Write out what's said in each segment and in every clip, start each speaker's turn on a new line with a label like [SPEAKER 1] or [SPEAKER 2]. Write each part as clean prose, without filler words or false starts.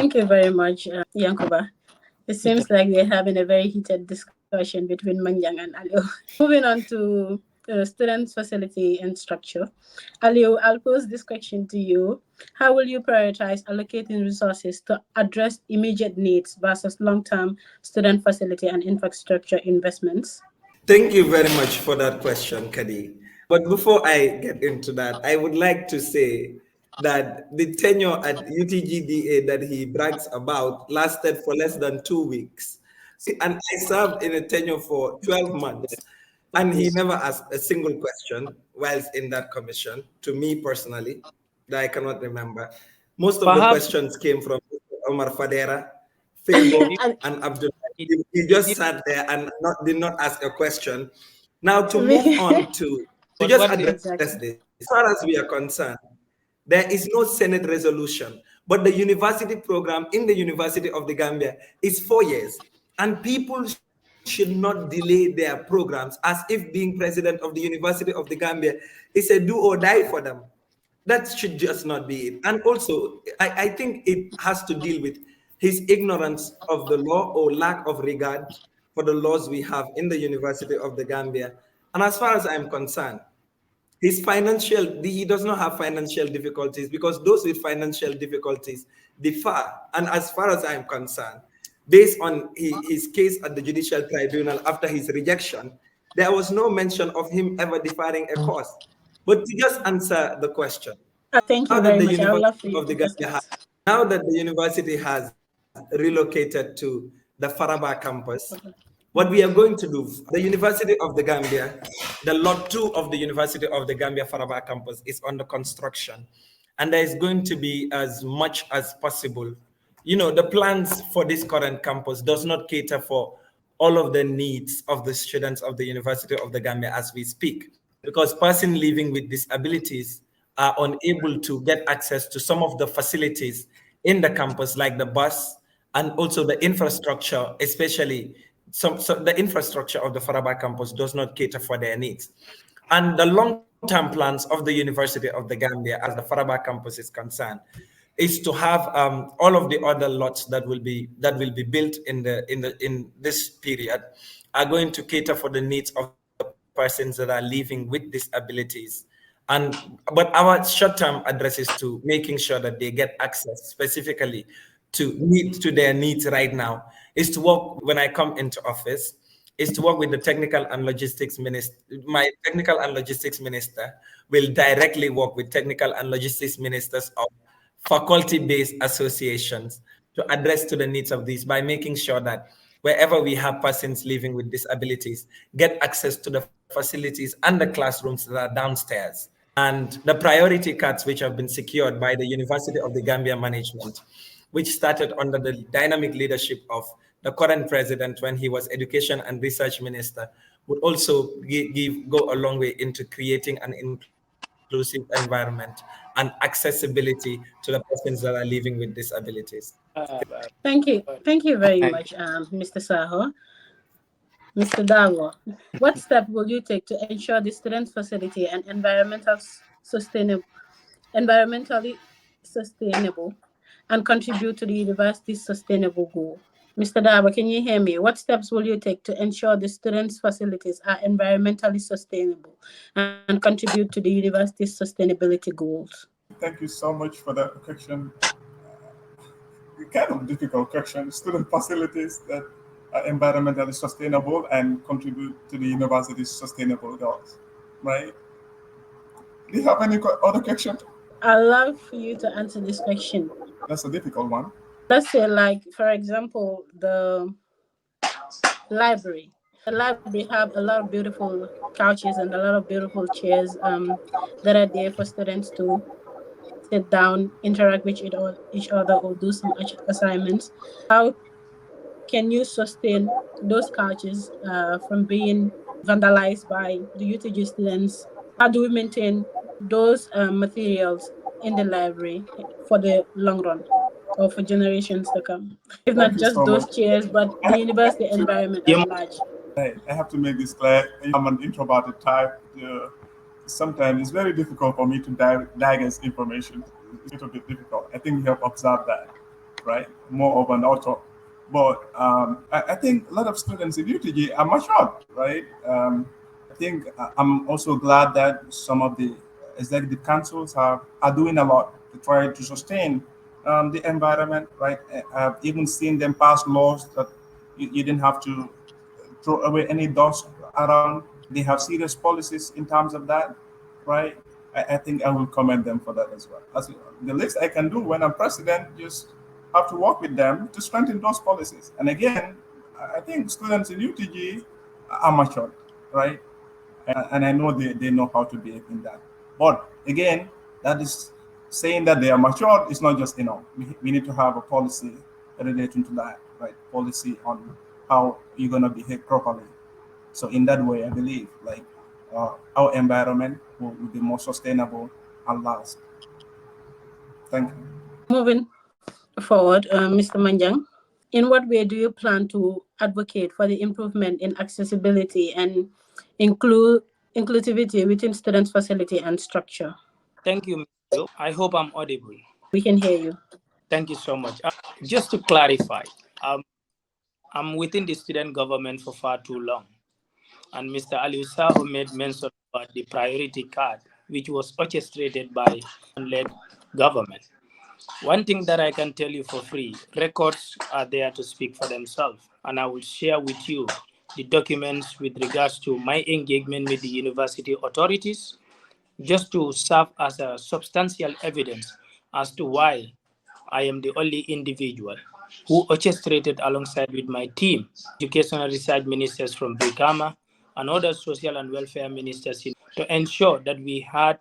[SPEAKER 1] Thank you very much, Yankuba. It seems like we're having a very heated discussion between Manjang and Alieu. Moving on to students' facility and structure. Alieu, I'll pose this question to you. How will you prioritize allocating resources to address immediate needs versus long-term student facility and infrastructure investments?
[SPEAKER 2] Thank you very much for that question, Kaddy. But before I get into that, I would like to say that the tenure at UTGDA that he brags about lasted for less than 2 weeks. And I served in a tenure for 12 months. And he never asked a single question whilst in that commission, to me personally, that I cannot remember. Most of the questions came from Omar Fadera, Fabo, and Abdul. He just sat there and did not ask a question. Now to move on to just address this, as far as we are concerned, there is no Senate resolution, but the university program in the University of the Gambia is 4 years, and people should not delay their programs as if being president of the University of the Gambia is a do or die for them. That should just not be it. And also, I think it has to deal with his ignorance of the law or lack of regard for the laws we have in the University of the Gambia. And as far as I'm concerned, he does not have financial difficulties, because those with financial difficulties differ. And as far as I'm concerned, based on his case at the Judicial Tribunal after his rejection, there was no mention of him ever deferring a cost. But to just answer the question,
[SPEAKER 1] thank you very much.
[SPEAKER 2] now that the university has relocated to the Faraba campus, what we are going to do, the University of the Gambia, the lot 2 of the University of the Gambia Faraba campus is under construction. And there is going to be as much as possible. You know, the plans for this current campus does not cater for all of the needs of the students of the University of the Gambia as we speak, because persons living with disabilities are unable to get access to some of the facilities in the campus, like the bus and also the infrastructure, especially the infrastructure of the Faraba campus does not cater for their needs. And the long-term plans of the University of the Gambia, as the Faraba campus is concerned, is to have all of the other lots that will be built in this period are going to cater for the needs of the persons that are living with disabilities. But our short-term address is to making sure that they get access specifically to their needs right now, is to work when I come into office, is to work with the technical and logistics minister. My technical and logistics minister will directly work with technical and logistics ministers of faculty-based associations to address to the needs of these by making sure that wherever we have persons living with disabilities get access to the facilities and the classrooms that are downstairs. And the priority cards which have been secured by the University of the Gambia management, which started under the dynamic leadership of the current president when he was education and research minister, would also go a long way into creating an inclusive environment and accessibility to the persons that are living with disabilities.
[SPEAKER 1] Thank you very much, Mr. Saho. Mr. Darboe, what step will you take to ensure the student facility and environmentally sustainable and contribute to the university's sustainable goal? Mr. Darboe, can you hear me? What steps will you take to ensure the students' facilities are environmentally sustainable and contribute to the university's sustainability goals?
[SPEAKER 3] Thank you so much for that question. Kind of difficult question. Student facilities that are environmentally sustainable and contribute to the university's sustainable goals, right? Do you have any other question?
[SPEAKER 1] I'd love for you to answer this question.
[SPEAKER 3] That's a difficult one.
[SPEAKER 1] Let's say, like, for example, the library. The library have a lot of beautiful couches and a lot of beautiful chairs that are there for students to sit down, interact with each other, or do some assignments. How can you sustain those couches from being vandalized by the UTG students? How do we maintain those materials in the library for the long run or for generations to come? If not just those chairs, but the university environment at large.
[SPEAKER 3] I have to make this clear. I'm an introverted type. Sometimes it's very difficult for me to digest information. It's a little bit difficult. I think you have observed that. right? More of an author. But I think a lot of students in UTG are matured, right? I think I'm also glad that some of the executive councils are doing a lot to try to sustain the environment, right? I've even seen them pass laws that you didn't have to throw away any dust around. They have serious policies in terms of that, right? I think I will commend them for that as well. As the least I can do when I'm president, just have to work with them to strengthen those policies. And again, I think students in UTG are matured, right? And I know they know how to behave in that. But again, that is saying that they are matured is not just enough. We need to have a policy relating to that, right? Policy on how you're going to behave properly. So in that way, I believe like our environment will be more sustainable and last. Thank you.
[SPEAKER 1] Moving forward, Mr. Manjang, in what way do you plan to advocate for the improvement in accessibility and inclusivity within students' facility and structure?
[SPEAKER 4] Thank you, Ms. Jobe. I hope I'm audible.
[SPEAKER 1] We can hear you.
[SPEAKER 4] Thank you so much. Just to clarify, I'm within the student government for far too long. And Mr. Alieu Saho made mention about the priority card, which was orchestrated by led government. One thing that I can tell you for free, records are there to speak for themselves. And I will share with you the documents with regards to my engagement with the university authorities, just to serve as a substantial evidence as to why I am the only individual who orchestrated alongside with my team, educational research ministers from Brikama and other social and welfare ministers to ensure that we had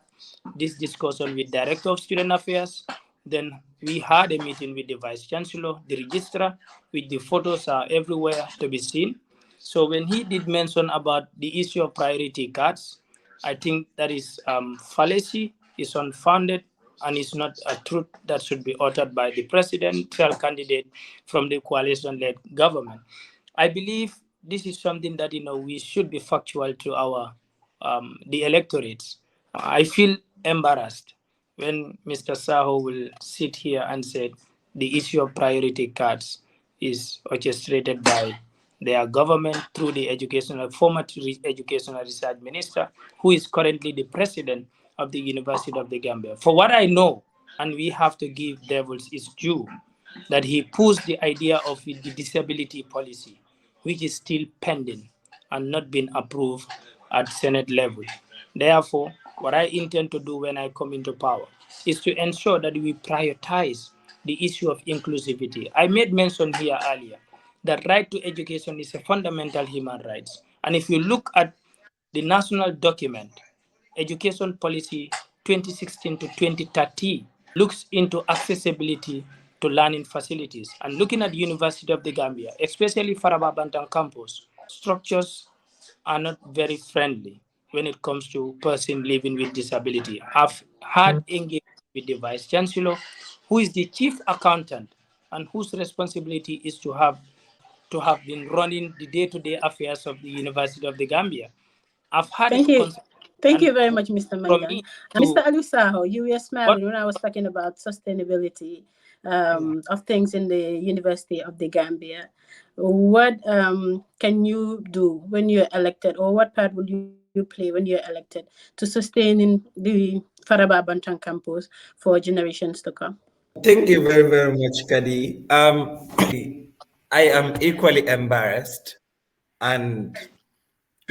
[SPEAKER 4] this discussion with Director of Student Affairs. Then we had a meeting with the Vice Chancellor, the Registrar, which the photos are everywhere to be seen. So when he did mention about the issue of priority cards, I think that is fallacy, is unfounded, and is not a truth that should be uttered by the presidential candidate from the coalition-led government. I believe this is something that we should be factual to our the electorates. I feel embarrassed when Mr. Saho will sit here and say the issue of priority cards is orchestrated by their government through the former educational research minister, who is currently the president of the University of the Gambia. For what I know, and we have to give devils his due, that he pushed the idea of the disability policy, which is still pending and not been approved at Senate level. Therefore, what I intend to do when I come into power is to ensure that we prioritize the issue of inclusivity. I made mention here earlier that right to education is a fundamental human right. And if you look at the national document, Education Policy 2016 to 2030, looks into accessibility to learning facilities. And looking at the University of the Gambia, especially Faraba Bantang campus, structures are not very friendly when it comes to person living with disability. I've had engagement with the Vice Chancellor, who is the chief accountant and whose responsibility is to have been running the day-to-day affairs of the University of the Gambia. I've had
[SPEAKER 1] Thank
[SPEAKER 4] a
[SPEAKER 1] you. Thank
[SPEAKER 4] and
[SPEAKER 1] you very much, Mr.
[SPEAKER 4] from
[SPEAKER 1] Manjang.
[SPEAKER 4] me
[SPEAKER 1] Mr.
[SPEAKER 4] to
[SPEAKER 1] Alieu Saho, you were
[SPEAKER 4] what
[SPEAKER 1] smiling when I was talking about sustainability of things in the University of the Gambia. What can you do when you're elected, or what part will you play when you're elected to sustaining the Faraba Bantang campus for generations to come?
[SPEAKER 2] Thank you very, very much, Kaddy. I am equally embarrassed. And,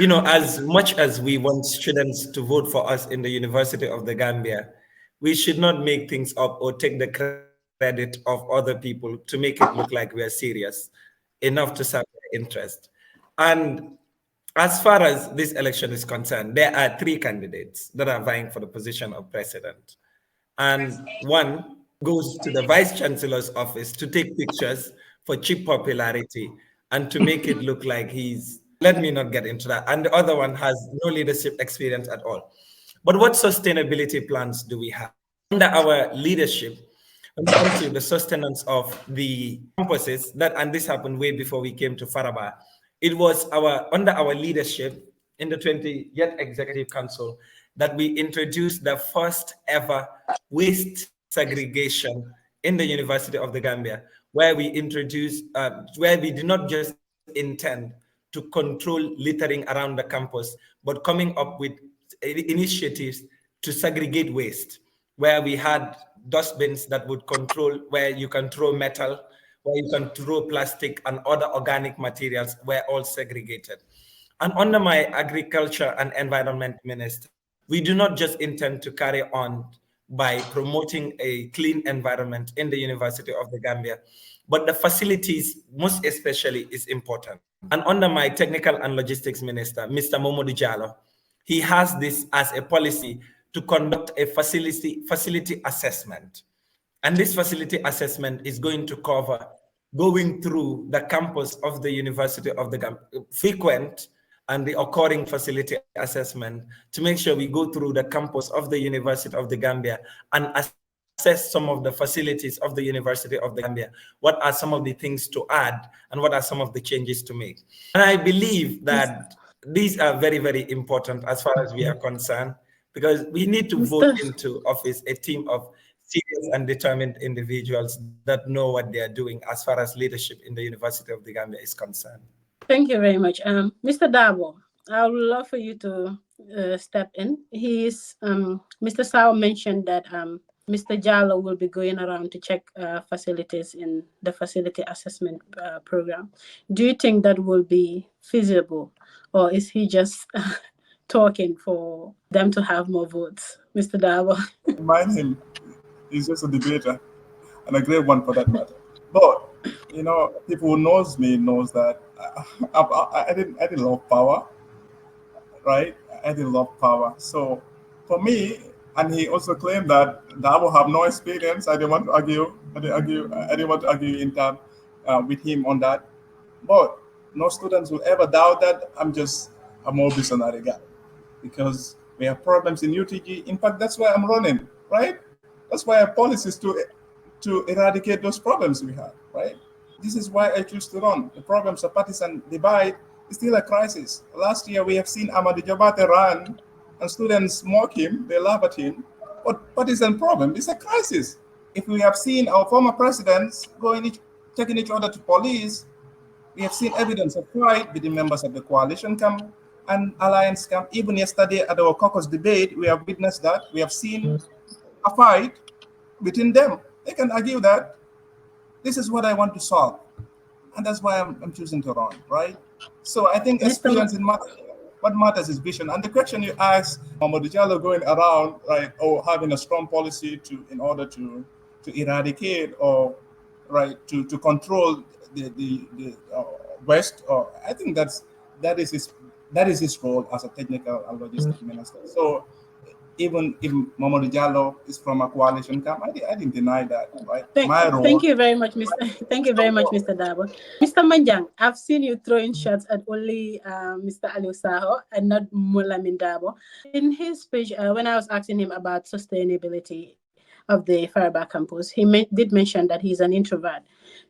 [SPEAKER 2] as much as we want students to vote for us in the University of the Gambia, we should not make things up or take the credit of other people to make it look like we are serious enough to serve their interest. And as far as this election is concerned, there are three candidates that are vying for the position of president. And one goes to the vice chancellor's office to take pictures for cheap popularity and to make it look like let me not get into that. And the other one has no leadership experience at all. But what sustainability plans do we have? Under our leadership, when it comes to the sustenance of the campuses, and this happened way before we came to Faraba, it was under our leadership in the 20th Executive Council that we introduced the first ever waste segregation in the University of the Gambia, where we introduced, where we did not just intend to control littering around the campus, but coming up with initiatives to segregate waste, where we had dustbins that would control where you can throw metal, where you can throw plastic and other organic materials, were all segregated. And under my agriculture and environment minister, we do not just intend to carry on by promoting a clean environment in the University of the Gambia, but the facilities, most especially, is important. And under my technical and logistics minister, Mr. Modou Jallow, he has this as a policy to conduct a facility assessment. And this facility assessment is going to cover going through the campus of the University of the Gambia, frequent and the occurring facility assessment, to make sure we go through the campus of the University of the Gambia and assess some of the facilities of the University of the Gambia. What are some of the things to add and what are some of the changes to make? And I believe that these are very, very important as far as we are concerned, because we need to vote into office a team of serious and determined individuals that know what they are doing as far as leadership in the University of the Gambia is concerned.
[SPEAKER 1] Thank you very much. Mr. Darboe, I would love for you to step in. Mr. Saho mentioned that Mr. Jallow will be going around to check facilities in the facility assessment program. Do you think that will be feasible, or is he just talking for them to have more votes? Mr. Darboe.
[SPEAKER 3] Mind him, he's just a debater, and a great one for that matter. But you know, people who knows me knows that I didn't love power, right? I didn't love power. So for me, and he also claimed that Darboe have no experience. I didn't want to argue. I didn't want to argue in time with him on that. But no students will ever doubt that I'm just a more visionary guy, because we have problems in UTG. In fact, that's why I'm running, right? That's why our policy is to eradicate those problems we have, right? This is why I choose to run. The problems of partisan divide is still a crisis. Last year, we have seen Amadou Jabate run, and students mock him, they laugh at him. But partisan problem is a crisis. If we have seen our former presidents taking each other to police, we have seen evidence of fight between members of the coalition camp and alliance camp. Even yesterday at our caucus debate, we have witnessed that. We have seen a fight between them. They can argue that. This is what I want to solve, and that's why I'm choosing to run, right? So I think experience in matter, what matters is vision. And the question you asked, Modou Jallow going around, right, or having a strong policy in order to eradicate or to control the West, or I think that is his role as a technical and logistics minister. So even if Modou Jallow is from a coalition camp, I didn't deny that, right?
[SPEAKER 1] Thank you very much, Mr. Darboe. Mr. Manjang, I've seen you throwing shots at only Mr. Alieu Saho and not Lamin Darboe. In his speech, when I was asking him about sustainability of the Faraba campus, he did mention that he's an introvert.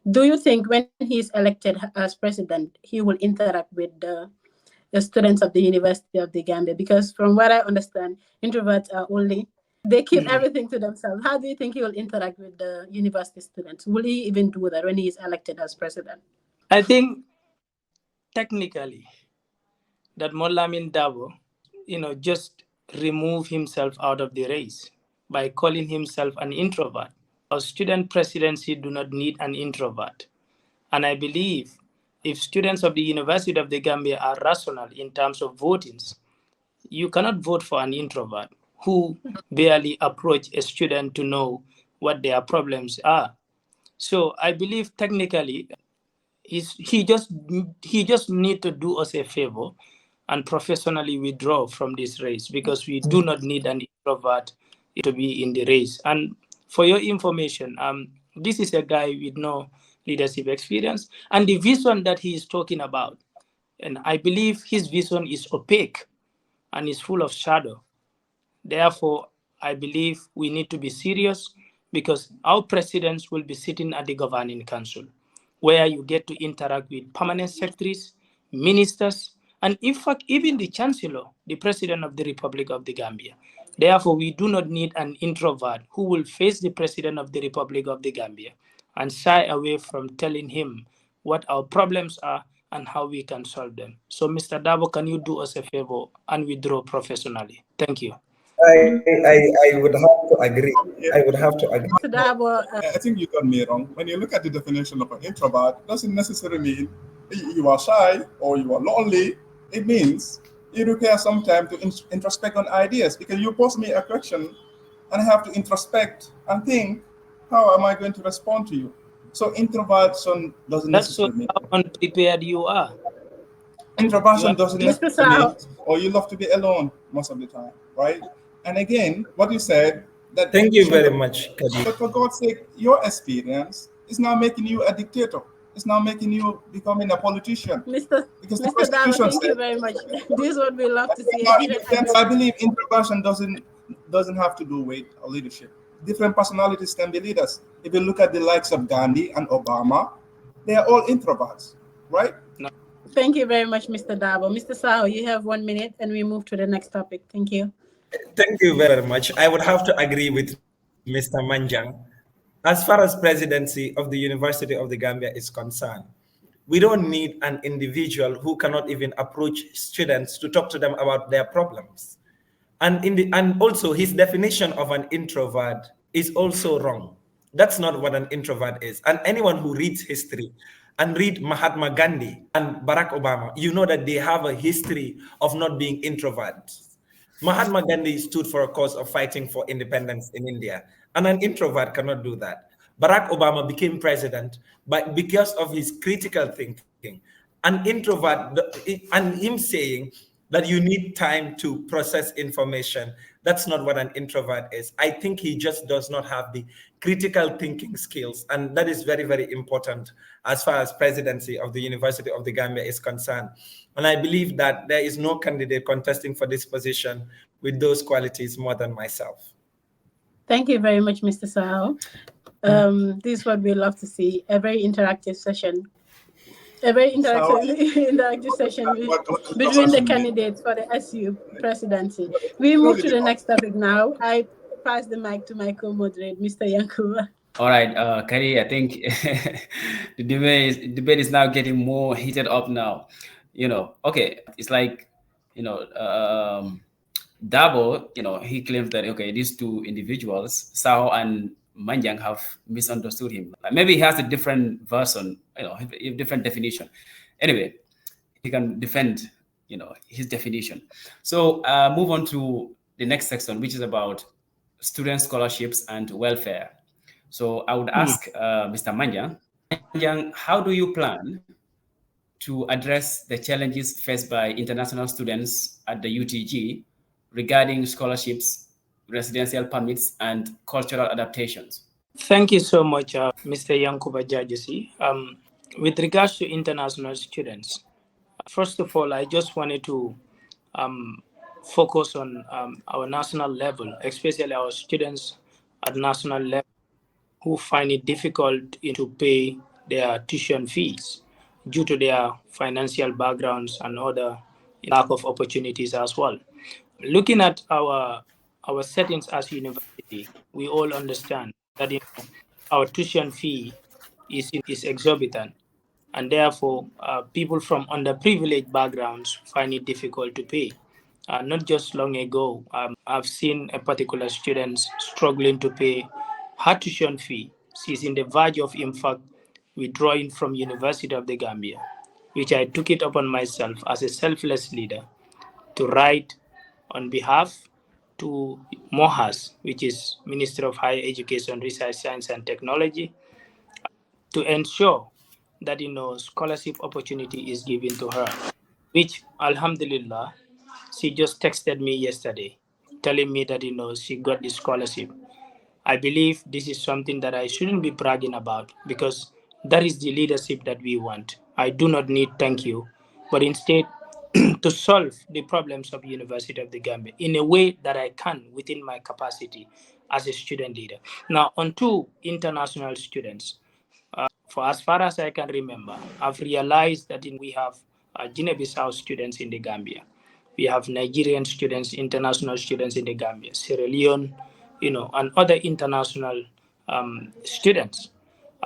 [SPEAKER 1] Do you think when he's elected as president, he will interact with the students of the University of the Gambia? Because from what I understand, introverts are they keep everything to themselves. How do you think he will interact with the university students? Will he even do that when he is elected as president?
[SPEAKER 4] I think technically that Lamin Darboe, just remove himself out of the race by calling himself an introvert. Our student presidency do not need an introvert. And I believe if students of the University of the Gambia are rational in terms of votings, you cannot vote for an introvert who barely approach a student to know what their problems are. So I believe technically he just need to do us a favor and professionally withdraw from this race, because we do not need an introvert to be in the race. And for your information, this is a guy with no leadership experience, and the vision that he is talking about, and I believe his vision is opaque and is full of shadow. Therefore, I believe we need to be serious, because our presidents will be sitting at the governing council, where you get to interact with permanent secretaries, ministers, and in fact, even the chancellor, the president of the Republic of the Gambia. Therefore, we do not need an introvert who will face the president of the Republic of the Gambia and shy away from telling him what our problems are and how we can solve them. So, Mr. Darboe, can you do us a favor and withdraw professionally? Thank you.
[SPEAKER 2] I would have to agree.
[SPEAKER 3] Yeah.
[SPEAKER 2] I would have to agree.
[SPEAKER 1] Mr. Darboe,
[SPEAKER 3] I think you got me wrong. When you look at the definition of an introvert, it doesn't necessarily mean you are shy or you are lonely. It means you require some time to introspect on ideas, because you pose me a question and I have to introspect and think, how am I going to respond to you? So introversion doesn't
[SPEAKER 4] That's so
[SPEAKER 3] necessarily mean
[SPEAKER 4] how unprepared you are.
[SPEAKER 3] introversion doesn't
[SPEAKER 1] Mr.
[SPEAKER 3] necessarily mean,
[SPEAKER 1] Saho,
[SPEAKER 3] or you love to be alone most of the time, right? And again, what you said, that
[SPEAKER 2] Thank
[SPEAKER 3] you
[SPEAKER 2] you
[SPEAKER 3] should,
[SPEAKER 2] very much, Kaddy.
[SPEAKER 3] but for God's sake, your experience is now making you a dictator. It's now making you becoming a politician.
[SPEAKER 1] Mr.
[SPEAKER 3] Because the
[SPEAKER 1] Mr. Darboe,
[SPEAKER 3] Constitution
[SPEAKER 1] thank you
[SPEAKER 3] said,
[SPEAKER 1] very much. This is what we love to see.
[SPEAKER 3] now,
[SPEAKER 1] A hidden
[SPEAKER 3] I
[SPEAKER 1] agenda.
[SPEAKER 3] believe introversion doesn't have to do with leadership. Different personalities can be leaders. If you look at the likes of Gandhi and Obama, they are all introverts, right?
[SPEAKER 4] No.
[SPEAKER 1] Thank you very much, Mr. Darboe. Mr. Saho, you have 1 minute and we move to the next topic. Thank you.
[SPEAKER 2] Thank you very much. I would have to agree with Mr. Manjang. As far as presidency of the University of the Gambia is concerned, we don't need an individual who cannot even approach students to talk to them about their problems. And also his definition of an introvert is also wrong. That's not what an introvert is. And anyone who reads history and read Mahatma Gandhi and Barack Obama, you know that they have a history of not being introverts. Mahatma Gandhi stood for a cause of fighting for independence in India, and an introvert cannot do that. Barack Obama became president because of his critical thinking. An introvert, and him saying that you need time to process information, that's not what an introvert is. I think he just does not have the critical thinking skills, and that is very, very important as far as presidency of the University of the Gambia is concerned. And I believe that there is no candidate contesting for this position with those qualities more than myself.
[SPEAKER 1] Thank you very much, Mr. Saho. This is what we love to see. A very interactive session. A very
[SPEAKER 3] So,
[SPEAKER 1] interactive session
[SPEAKER 3] what
[SPEAKER 1] between the
[SPEAKER 3] conversation mean?
[SPEAKER 1] candidates for the SU presidency. We move to the next topic now. I pass the mic to my co-moderator, Mr. Yankuba.
[SPEAKER 5] All right, Kaddy, I think the debate is now getting more heated up now. Okay, it's like, Darboe, he claims that, okay, these two individuals, Saho and Manjang, have misunderstood him. Like, maybe he has a different version, a different definition. Anyway, he can defend, his definition. So move on to the next section, which is about student scholarships and welfare. So I would ask Mr. Manjang, how do you plan to address the challenges faced by international students at the UTG regarding scholarships, residential permits, and cultural adaptations?
[SPEAKER 4] Thank you so much, Mr. Yankuba Jarjusey. With regards to international students, first of all, I just wanted to focus on our national level, especially our students at national level who find it difficult to pay their tuition fees due to their financial backgrounds and other lack of opportunities as well. Looking at our settings as university, we all understand that our tuition fee is exorbitant, and therefore people from underprivileged backgrounds find it difficult to pay. Not just long ago, I've seen a particular student struggling to pay her tuition fee. She's in the verge of, in fact, withdrawing from University of the Gambia, which I took it upon myself as a selfless leader to write on behalf to MOHAS, which is Ministry of Higher Education, Research, Science and Technology, to ensure that scholarship opportunity is given to her, which Alhamdulillah, she just texted me yesterday telling me that she got the scholarship. I believe this is something that I shouldn't be bragging about, because that is the leadership that we want. I do not need thank you, but instead to solve the problems of University of the Gambia in a way that I can within my capacity as a student leader. Now, on to international students. For as far as I can remember, I've realized that we have Guinea-Bissau students in the Gambia. We have Nigerian students, international students in the Gambia, Sierra Leone, and other international students.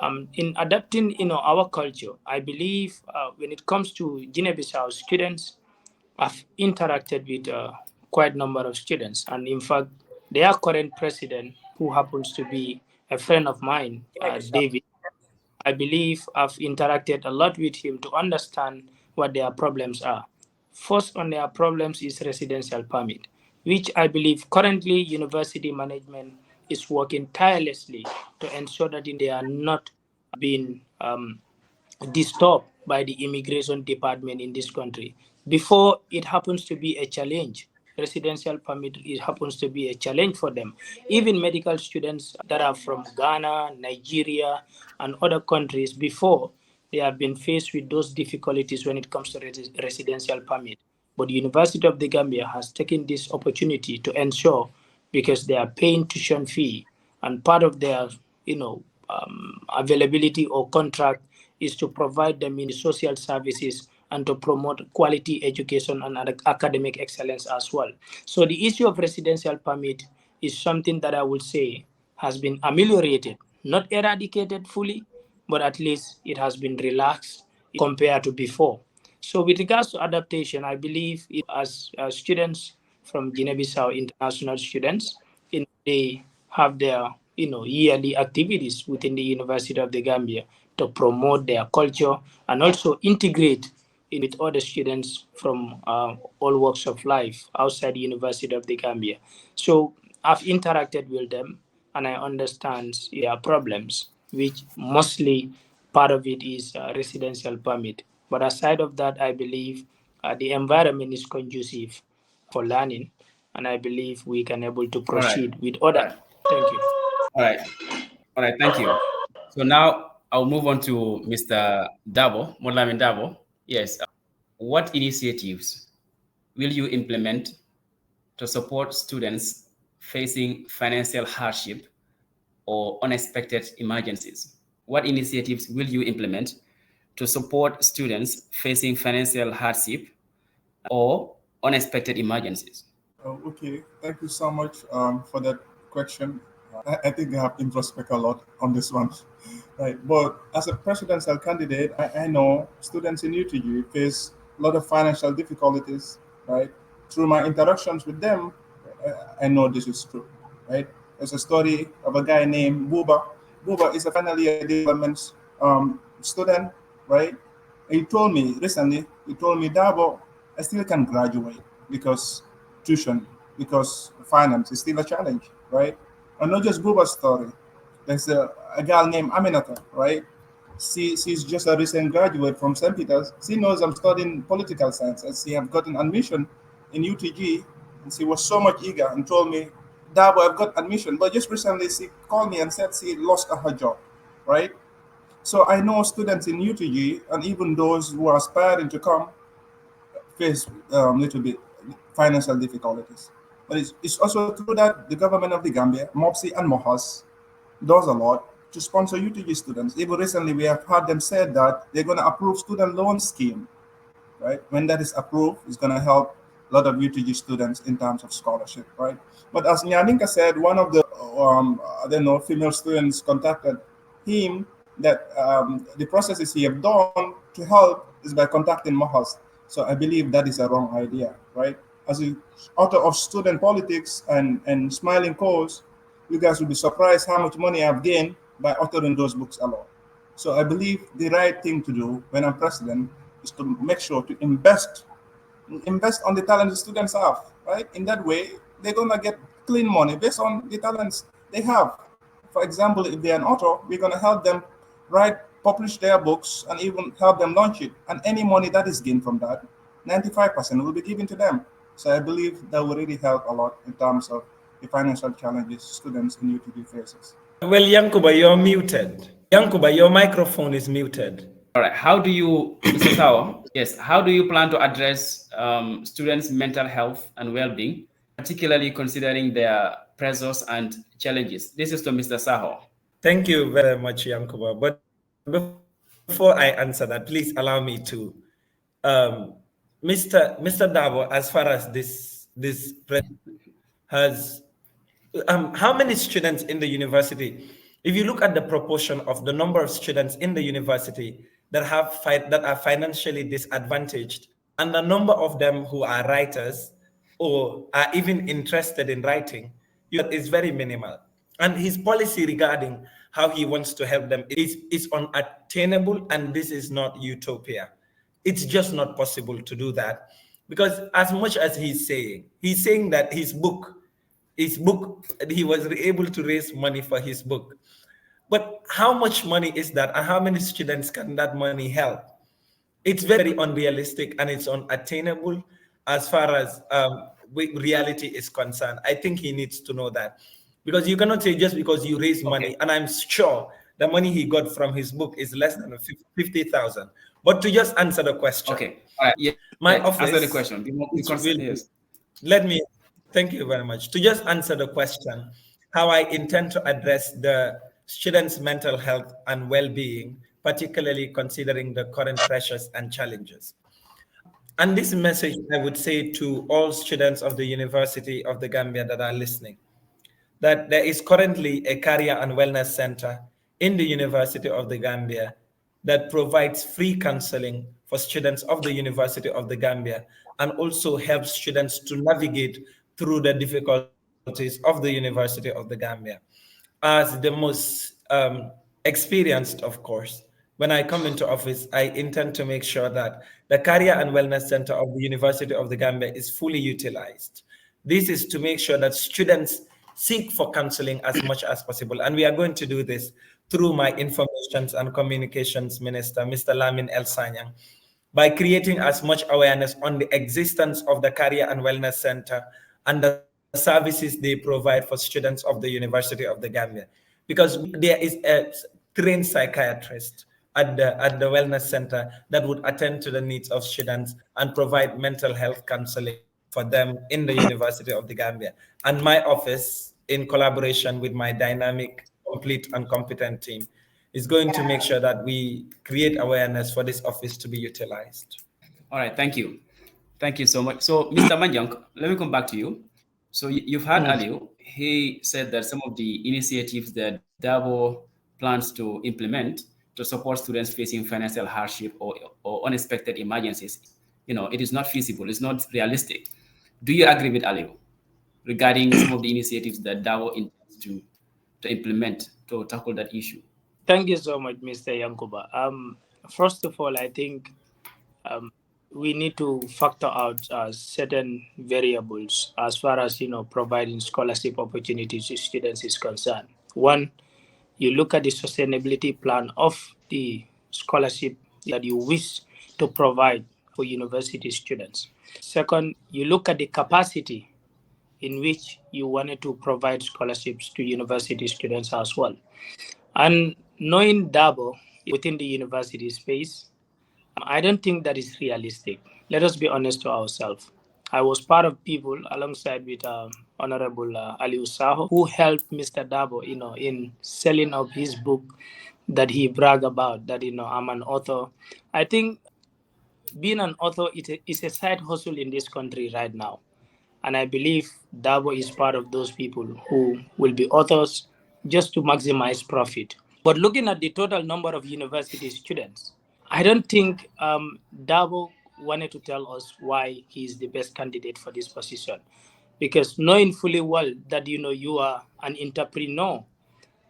[SPEAKER 4] In adapting, our culture, I believe when it comes to Guinea-Bissau students, I've interacted with quite a number of students, and in fact, their current president, who happens to be a friend of mine, David, I believe I've interacted a lot with him to understand what their problems are. First on their problems is residential permit, which I believe currently university management is working tirelessly to ensure that they are not being disturbed by the immigration department in this country. Before it happens to be a challenge, residential permit it happens to be a challenge for them. Even medical students that are from Ghana, Nigeria, and other countries before they have been faced with those difficulties when it comes to residential permit. But the University of the Gambia has taken this opportunity to ensure because they are paying tuition fee and part of their availability or contract is to provide them in the social services and to promote quality education and academic excellence as well. So the issue of residential permit is something that I would say has been ameliorated, not eradicated fully, but at least it has been relaxed compared to before. So with regards to adaptation, I believe as students from Guinea-Bissau, international students, they have their yearly activities within the University of the Gambia to promote their culture and also integrate with other students from all walks of life outside the University of the Gambia. So I've interacted with them and I understand their problems, which mostly part of it is residential permit. But aside of that, I believe the environment is conducive for learning, and I believe we can able to
[SPEAKER 5] All right.
[SPEAKER 4] proceed with other. Thank you.
[SPEAKER 5] All right. All right. Thank you. So now I'll move on to Mr. Darboe, Lamin Darboe. Yes. What initiatives will you implement to support students facing financial hardship or unexpected emergencies? What initiatives will you implement to support students facing financial hardship or unexpected emergencies?
[SPEAKER 3] Okay, thank you so much for that question. I think I have introspect a lot on this one, right? But as a presidential candidate, I know students in UTG face a lot of financial difficulties, right? Through my interactions with them, I know this is true, right? There's a story of a guy named Buba. Buba is a final year development student, right? He told me recently, Dabo, I still can graduate because tuition, because finance is still a challenge, right? And not just Buba's story. There's a girl named Aminata, right? She's just a recent graduate from St. Peter's. She knows I'm studying political science and she have gotten admission in UTG. And she was so much eager and told me, Dabo, I've got admission. But just recently she called me and said she lost her job, right? So I know students in UTG and even those who are aspiring to come face little bit financial difficulties. But it's also true that the government of the Gambia, MOPSI and MOHAS, does a lot to sponsor UTG students. Even recently, we have heard them say that they're going to approve student loan scheme, right? When that is approved, it's going to help a lot of UTG students in terms of scholarship, right? But as Nyaninka said, one of the I don't know female students contacted him that the processes he have done to help is by contacting Mohas. So I believe that is a wrong idea, right? As an author of student politics and smiling cause, you guys will be surprised how much money I've gained by authoring those books alone. So I believe the right thing to do when I'm president is to make sure to invest on the talent the students have, right? In that way, they're gonna get clean money based on the talents they have. For example, if they're an author, we're gonna help them write, publish their books, and even help them launch it. And any money that is gained from that, 95% will be given to them. So I believe that will really help a lot in terms of the financial challenges students in UTD faces.
[SPEAKER 2] Well, Yankuba, you're muted. Yankuba, your microphone is muted.
[SPEAKER 5] All right. How do you, Mr. Saho, yes, how do you plan to address students' mental health and well-being, particularly considering their pressures and challenges? This is to Mr. Saho.
[SPEAKER 2] Thank you very much, Yankuba. But before I answer that, please allow me to, Mr. Darboe, as far as this has, how many students in the university If you look at the proportion of the number of students in the university that that are financially disadvantaged, and the number of them who are writers or are even interested in writing, is very minimal. And his policy regarding how he wants to help them is unattainable, and this is not utopia. It's just not possible to do that, because as much as he's saying that his book, he was able to raise money for his book. But how much money is that, and how many students can that money help? It's very unrealistic and it's unattainable as far as reality is concerned. I think he needs to know that, because you cannot say just because you raise money, and I'm sure the money he got from his book is less than 50,000. But to just answer the question,
[SPEAKER 5] okay, all right, yeah,
[SPEAKER 2] my office
[SPEAKER 5] answer the question. Yes.
[SPEAKER 2] Let me, thank you very much. To just answer the question, how I intend to address the students' mental health and well-being, particularly considering the current pressures and challenges. And this message I would say to all students of the University of the Gambia that are listening, that there is currently a career and wellness center in the University of the Gambia that provides free counseling for students of the University of the Gambia, and also helps students to navigate through the difficulties of the University of the Gambia. As the most experienced, of course, when I come into office, I intend to make sure that the Career and Wellness Center of the University of the Gambia is fully utilized. This is to make sure that students seek for counseling as much as possible. And we are going to do this through my Informations and Communications Minister, Mr. Lamin El Sanyang, by creating as much awareness on the existence of the Career and Wellness Center and the services they provide for students of the University of the Gambia. Because there is a trained psychiatrist at the Wellness Center that would attend to the needs of students and provide mental health counseling for them in the University of the Gambia. And my office, in collaboration with my dynamic, complete, and competent team, is going to make sure that we create awareness for this office to be utilized.
[SPEAKER 5] All right, thank you. Thank you so much. So, Mr. Manjang, let me come back to you. So you've heard Alieu. He said that some of the initiatives that Darboe plans to implement to support students facing financial hardship or unexpected emergencies, it is not feasible. It's not realistic. Do you agree with Alieu regarding some of the initiatives that Darboe intends to implement to tackle that issue?
[SPEAKER 4] Thank you so much, Mr. Yankuba. First of all, I think we need to factor out certain variables as far as providing scholarship opportunities to students is concerned. One, you look at the sustainability plan of the scholarship that you wish to provide for university students. Second, you look at the capacity in which you wanted to provide scholarships to university students as well. And knowing Darboe within the university space, I don't think that is realistic. Let us be honest to ourselves. I was part of people alongside with Honorable Alieu Saho, who helped Mr. Darboe, in selling of his book that he bragged about, that, I'm an author. I think being an author is a side hustle in this country right now. And I believe Darboe is part of those people who will be authors just to maximize profit. But looking at the total number of university students, I don't think Darboe wanted to tell us why he is the best candidate for this position. Because knowing fully well that you are an entrepreneur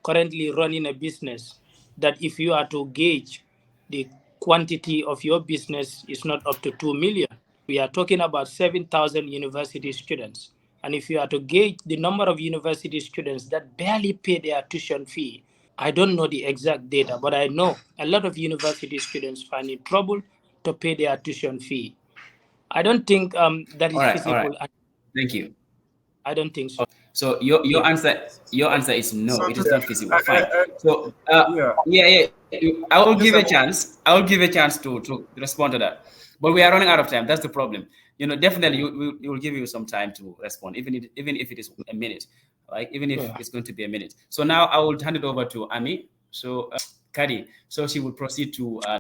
[SPEAKER 4] currently running a business, that if you are to gauge the quantity of your business is not up to 2 million. We are talking about 7,000 university students. And if you are to gauge the number of university students that barely pay their tuition fee, I don't know the exact data, but I know a lot of university students find it trouble to pay their tuition fee. I don't think that is feasible.
[SPEAKER 5] All right. Thank you.
[SPEAKER 4] I don't think so.
[SPEAKER 5] So your answer is no. It is not feasible. Fine. So
[SPEAKER 3] yeah.
[SPEAKER 5] I will give a chance. I will give a chance to respond to that. But we are running out of time. That's the problem. Definitely you will give you some time to respond, even if it is a minute, right? Even if it's going to be a minute. So now I will hand it over to Ami. So Kaddy. So she will proceed to